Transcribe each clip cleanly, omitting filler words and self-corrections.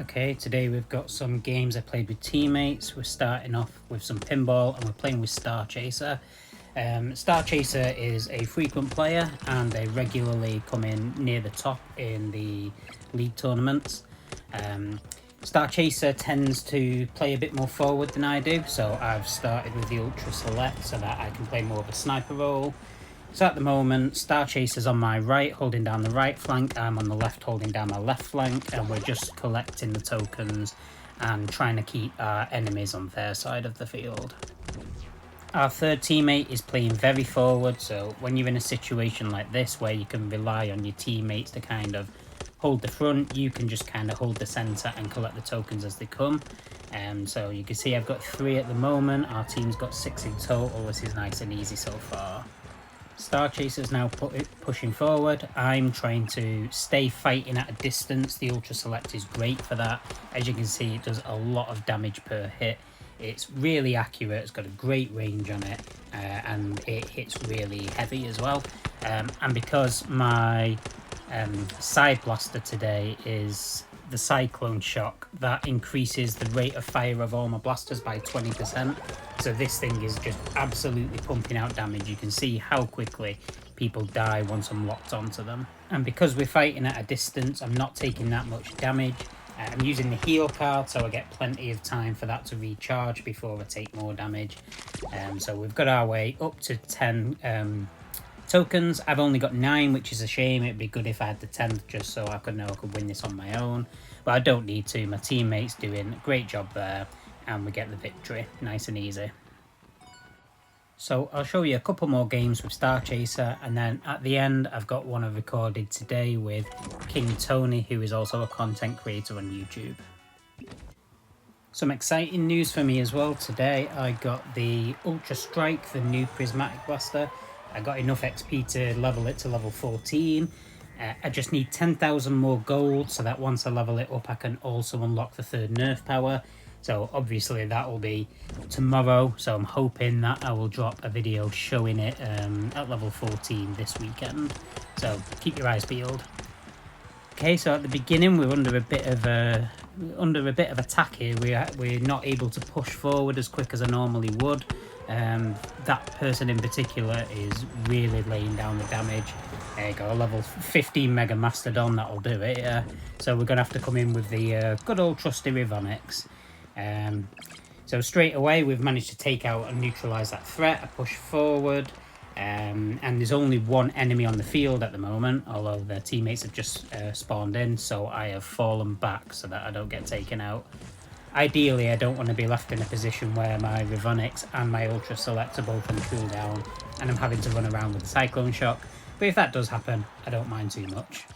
Okay, today we've got some games I played with teammates. We're starting off with some pinball and we're playing with Starchaser. Starchaser is a frequent player and they regularly come in near the top in the league tournaments. Starchaser tends to play a bit more forward than I do, so I've started with the Ultra Select so that I can play more of a sniper role. So at the moment, Starchaser's on my right, holding down the right flank. I'm on the left, holding down my left flank, and we're just collecting the tokens and trying to keep our enemies on their side of the field. Our third teammate is playing very forward, so when you're in a situation like this where you can rely on your teammates to kind of hold the front, you can just kind of hold the centre and collect the tokens as they come. So you can see I've got 3 at the moment. Our team's got 6 in total. This is nice and easy so far. Starchaser's now pushing forward. I'm trying to stay fighting at a distance. The Ultra Select is great for that. As you can see, it does a lot of damage per hit. It's really accurate. It's got a great range on it, and it hits really heavy as well. And because my side blaster today is the Cyclone Shock, that increases the rate of fire of all my blasters by 20%. So this thing is just absolutely pumping out damage. You can see how quickly people die once I'm locked onto them. And because we're fighting at a distance, I'm not taking that much damage. I'm using the heal card, so I get plenty of time for that to recharge before I take more damage. So we've got our way up to 10 tokens. I've only got 9, which is a shame. It'd be good if I had the 10th just so I could know I could win this on my own, but I don't need to. My teammates doing a great job there and we get the victory nice and easy. So I'll show you a couple more games with Starchaser, and then at the end I've got one I recorded today with King Toni, who is also a content creator on YouTube. Some exciting news for me as well. Today I got the Ultra Strike, the new prismatic blaster. I got enough XP to level it to level 14. I just need 10,000 more gold so that once I level it up I can also unlock the 3rd nerf power. So obviously that will be tomorrow, so I'm hoping that I will drop a video showing it at level 14 this weekend. So keep your eyes peeled. Okay, so at the beginning we're under a bit of attack here. We're not able to push forward as quick as I normally would. That person in particular is really laying down the damage. Got a level 15 Mega Mastodon, that'll do it. So we're going to have to come in with the good old trusty Rivonics. So straight away we've managed to take out and neutralise that threat. I push forward, and there's only one enemy on the field at the moment, although their teammates have just spawned in, so I have fallen back so that I don't get taken out. Ideally, I don't want to be left in a position where my Rivonics and my Ultra Select are both on cooldown and I'm having to run around with the Cyclone Shock, but if that does happen, I don't mind too much.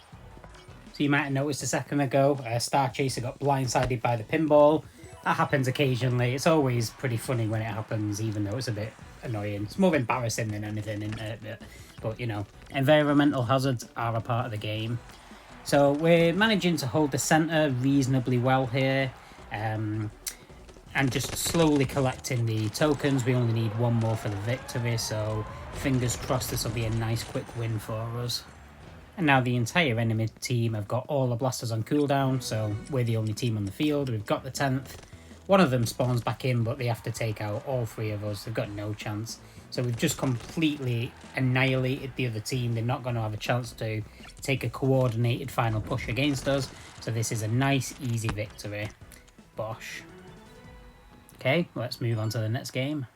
So you might have noticed a second ago, Starchaser got blindsided by the pinball. That happens occasionally. It's always pretty funny when it happens, even though it's a bit annoying. It's more embarrassing than anything, isn't it? But you know, environmental hazards are a part of the game. So we're managing to hold the centre reasonably well here. And just slowly collecting the tokens. We only need 1 more for the victory, so fingers crossed this will be a nice quick win for us. And now the entire enemy team have got all the blasters on cooldown, so we're the only team on the field. We've got the 10th. One of them spawns back in, but they have to take out all 3 of us. They've got no chance. So we've just completely annihilated the other team. They're not going to have a chance to take a coordinated final push against us. So this is a nice, easy victory. Bosh. Okay, let's move on to the next game.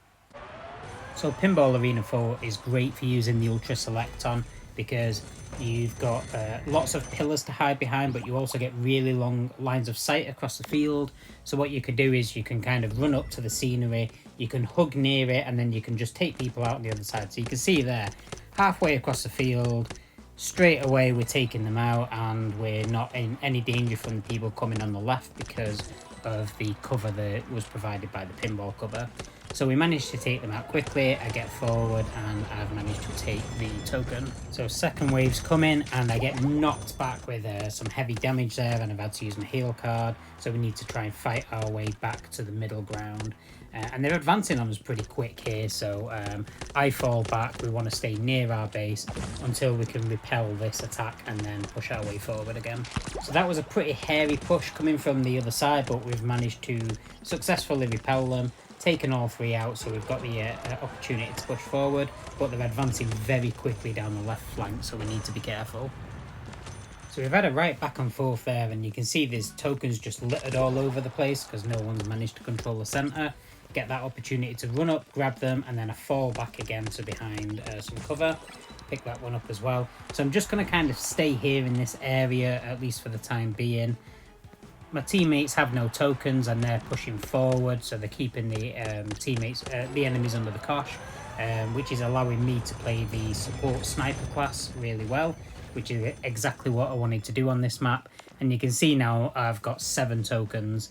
So Pinball Arena 4 is great for using the Ultra Select on because you've got lots of pillars to hide behind, but you also get really long lines of sight across the field. So what you could do is you can kind of run up to the scenery, you can hug near it, and then you can just take people out on the other side. So you can see there, halfway across the field, straight away we're taking them out, and we're not in any danger from the people coming on the left because of the cover that was provided by the pinball cover. So we managed to take them out quickly. I get forward and I've managed to take the token. So second wave's coming and I get knocked back with some heavy damage there, and I've had to use my heal card. So we need to try and fight our way back to the middle ground. And they're advancing on us pretty quick here, so I fall back. We want to stay near our base until we can repel this attack and then push our way forward again. So that was a pretty hairy push coming from the other side, but we've managed to successfully repel them, taken all three out, so we've got the opportunity to push forward, but they're advancing very quickly down the left flank, so we need to be careful. So we've had a right back and forth there, and you can see there's tokens just littered all over the place because no one's managed to control the centre. Get that opportunity to run up, grab them, and then I fall back again to behind some cover. Pick that one up as well. So I'm just going to kind of stay here in this area, at least for the time being. My teammates have no tokens and they're pushing forward, so they're keeping the the enemies under the cosh, which is allowing me to play the support sniper class really well, which is exactly what I wanted to do on this map. And you can see now I've got 7 tokens.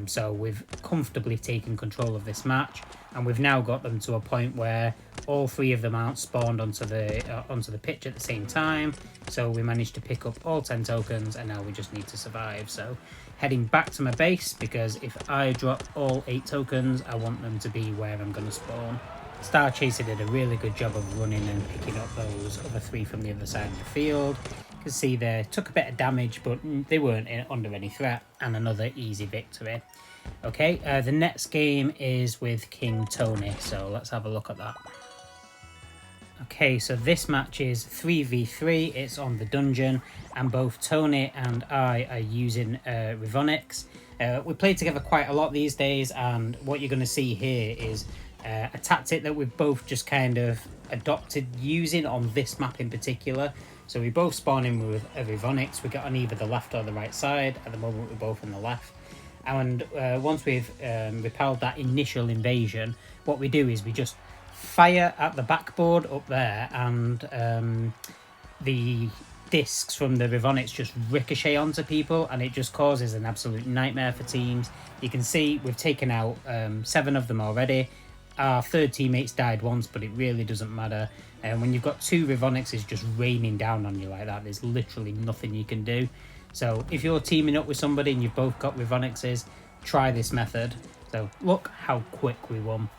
So we've comfortably taken control of this match, and we've now got them to a point where all 3 of them aren't spawned onto the pitch at the same time. So we managed to pick up all 10 tokens, and now we just need to survive. So heading back to my base, because if I drop all 8 tokens, I want them to be where I'm going to spawn. Starchaser did a really good job of running and picking up those other 3 from the other side of the field. You can see they took a bit of damage, but they weren't under any threat, and another easy victory. Okay, the next game is with King Toni, so let's have a look at that. Okay, so this match is 3v3, it's on the dungeon, and both Toni and I are using Rivonics. We play together quite a lot these days, and what you're going to see here is a tactic that we've both just kind of adopted using on this map in particular. So we both spawn in with a Rivonics. We get on either the left or the right side. At the moment we're both on the left. And once we've repelled that initial invasion, what we do is we just fire at the backboard up there, and the discs from the Rivonics just ricochet onto people, and it just causes an absolute nightmare for teams. You can see we've taken out 7 of them already. Our third teammates died once, but it really doesn't matter. And when you've got 2 Rivonics just raining down on you like that, there's literally nothing you can do. So if you're teaming up with somebody and you've both got Rivonics, try this method. So look how quick we won.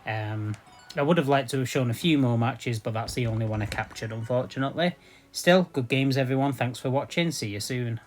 I would have liked to have shown a few more matches, but that's the only one I captured, unfortunately. Still, good games, everyone. Thanks for watching. See you soon.